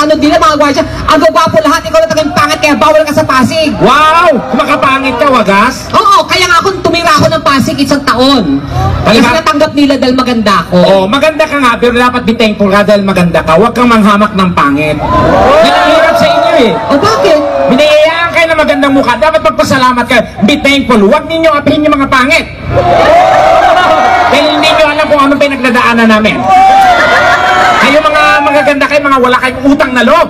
ano nila, mga gwardiya. Ang gagwapo lahat, ikaw na taging pangit, kaya bawal ka sa Pasig. Wow! Kumakapangit ka, wagas? Oo, kaya nga ako tumira ako ng Pasig isang taon. Kasi natanggap nila dahil maganda ako. Oo, maganda ka nga, pero dapat be thankful ka dahil maganda ka. Huwag kang manghamak ng pangit. Yan ang hirap sa inyo eh. O bakit? Binayayaan kayo ng magandang mukha. Dapat magpasalamat kayo. Be thankful. Huwag ninyo apihin yung mga pangit. Dahil hindi nyo alam kung anong pinagdadaanan namin. Kayo mga magaganda kayo, mga wala kayong utang na loob.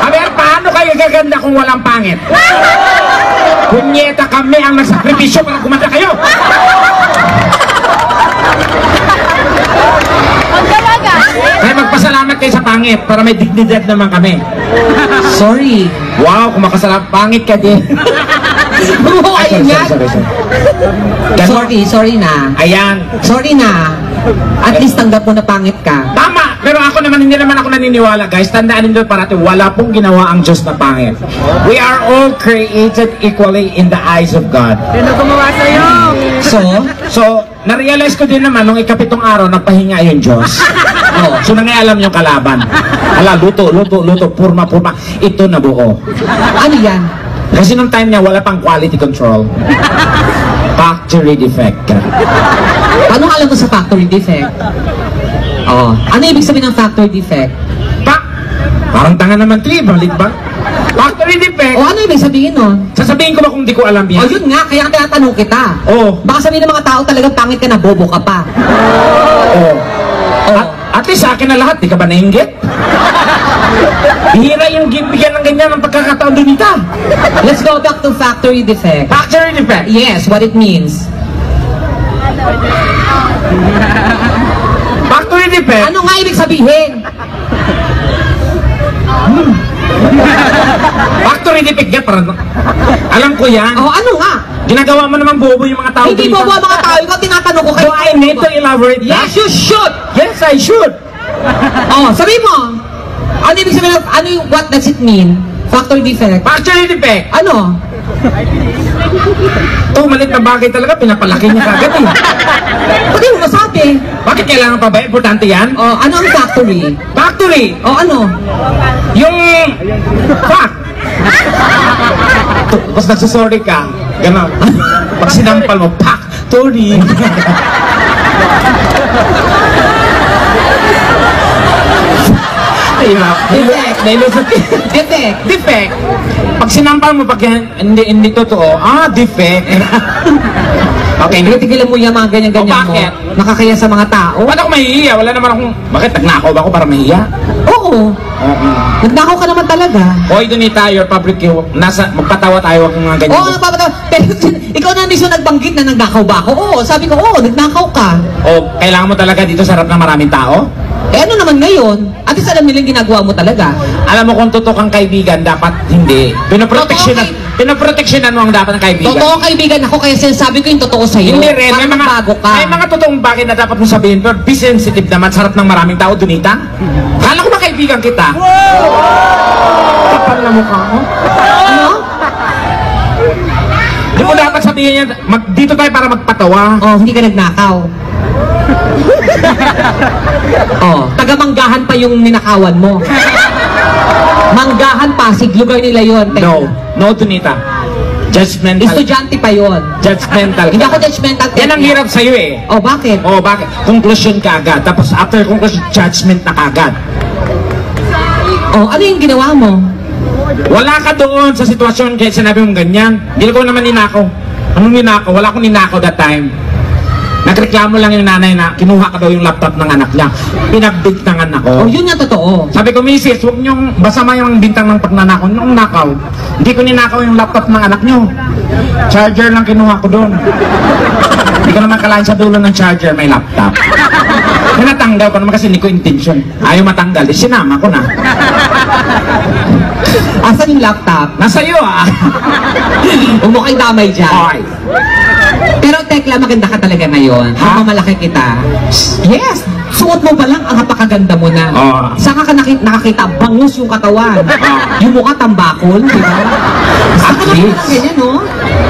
Aber, paano kayo gaganda kung walang pangit? Kunyeta kami ang nagsakripisyo para kumanda kayo. Kaya magpasalamat kayo sa pangit para may dignidad naman kami. Sorry. Wow, kung makasalamat, pangit ka din. Oo, ayun yan. Sorry na. Ayan. Sorry na. At least tanggap mo na pangit ka. Tama! Pero ako naman, hindi naman ako naniniwala, guys. Tandaan nyo parati, wala pong ginawa ang Diyos na pangit. We are all created equally in the eyes of God. Sino gumawa sa'yo? So, na-realize ko din naman, nung ikapitong araw, nagpahinga yung Diyos. So, nangyayam yung kalaban. Hala, luto. Purma. Ito na buo. Ano yan? Kasi nung time niya, wala pang quality control. Factory defect. Anong alam mo sa factory defect? Oh, ano ibig sabihin ng factory defect? Parang tanga naman ito eh, balik ba? Factory defect. O ano ibig sabihin nun? Sasabihin ko ba kung di ko alam yan? O yun nga, kaya tinatanong kita. Baka sabihin ng mga tao talagang pangit ka na, bobo ka pa. At least sa akin na lahat, di ka ba nainggit? Hira yung bigyan ng ganyan ng pagkakataon doon ita. Let's go back to factory defect. Factory defect? Yes, what it means. Factory defect? Ano nga ibig sabihin? Factory defect yan, parang alam ko yan. O ano nga? Ginagawa mo naman bobo yung mga tao. Hindi bobo ang mga tao, ikaw tinatanong ko kayo. Do I need to elaborate that? Yes, you should! Yes, I should! Oh, sabihin mo. Ano ibig sabihin, what does it mean? Factory defect? Factory defect? Ano? Ito, malit na bagay talaga, pinapalaki niya kagad eh. Pati mo masabi. Bakit kailangan pa ba? Importante yan? Oh, ano ang factory? Factory! Oh, ano? Yung fact. Tapos nagsasorry ka, gano'n. Pag sinampal mo, factory. Defect. Pag sinampal mo, pag hindi totoo, defect. Okay, tigilan mo yung mga ganyan-ganyan mo. Bakit? Nakakaya sa mga tao. Ba't ako mahihiya? Wala naman akong... Bakit? Nagnakaw ba ako para mahihiya? Oo. Nagnakaw ka naman talaga. Hoy, Donita, your public magpatawa tayo, wag mga ganyan. Oo, nagpapatawa. Pero ikaw na mismo nagbanggit na nagnakaw ba ako? Oo, sabi ko, oo, nagnakaw ka. Kailangan mo talaga dito sa harap ng maraming tao? Eh ano naman ngayon? At least alam nila yung ginagawa mo talaga. Alam mo kung totoo kang kaibigan, dapat hindi. Pinoproteksyonan mo ang dapat ng kaibigan. Totoo kaibigan ako, kaya sinasabi ko yung totoo sa'yo. Hindi rin, may mga totoong bagay na dapat mo sabihin, pero be sensitive naman sa harap ng maraming tao, Donita. Kala ko ba kaibigan kita? Kapal na mukha mo. Ano? Di mo dapat sabihin yan, dito tayo para magpatawa. Oh, hindi ka nagnakaw. Taga-Manggahan pa yung ninakawan mo. Manggahan, Pasig, lugar nila yon. No, Donita. Judgmental. Estudyante pa yon. Judgmental. Hindi ako judgmental. Yan ang hirap sa'yo eh. Bakit? Bakit? Conclusion ka agad. Tapos after conclusion, judgment na kagad. Ano yung ginawa mo? Wala ka doon sa sitwasyon kaya sinabi mong ganyan. Hindi ko naman ninakaw. Anong ninakaw? Wala akong ninakaw that time. Nagreklamo lang yung nanay na kinuha ka daw yung laptop ng anak niya. Pinagbintangan ako. Yun nga totoo. Sabi ko, Mrs., huwag niyong basama yung bintang ng pagnanakaw. Yung nakaw. Hindi ko ninakaw yung laptop ng anak niyo. Charger lang kinuha ko doon. Hindi ko naman kalahin sa dulo ng charger, may laptop. Tinatanggal ko naman kasi hindi ko intention. Ayaw matanggal. Sinama ko na. Asan yung laptop? Nasa iyo Huwag mo kayong damay dyan. Okay. Pero Tekla, maganda ka talaga ngayon. Mamalaki kita. Yes! Suot mo pa lang, ang napakaganda mo na. Saka ka nakakita, bangus yung katawan. Yung mukha tambakol, di ba? Saka ka ganyan, no?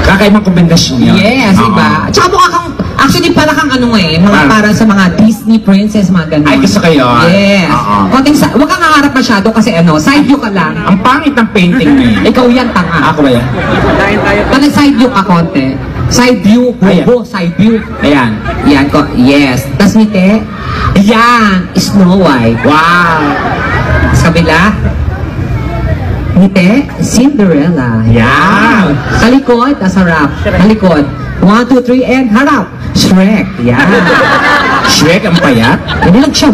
Kakaibang kombinasyon yun. Yes, di ba? Tsaka mukha kang Actually, para kang ano mga para sa mga Disney princess, mga ganun. Ay, gusto kayo? Yes. Oo. Konting huwag kang haharap masyado kasi side view ka lang. Ang pangit ng painting na yun. Ikaw yan, tanga. Ako ba yan? Pag side view ka konti. Side view, Ayan. bobo, side view. Ayan. Yan ko, yes. Tas ngiti. Yan, Snow White. Wow! Sa kabila. Ngiti, Cinderella. Yan! Sa likod, tas harap. Sa likod. 1, 2, 3, and harap. Shrek. Yan. Shrek ang payat? Hindi lang siya,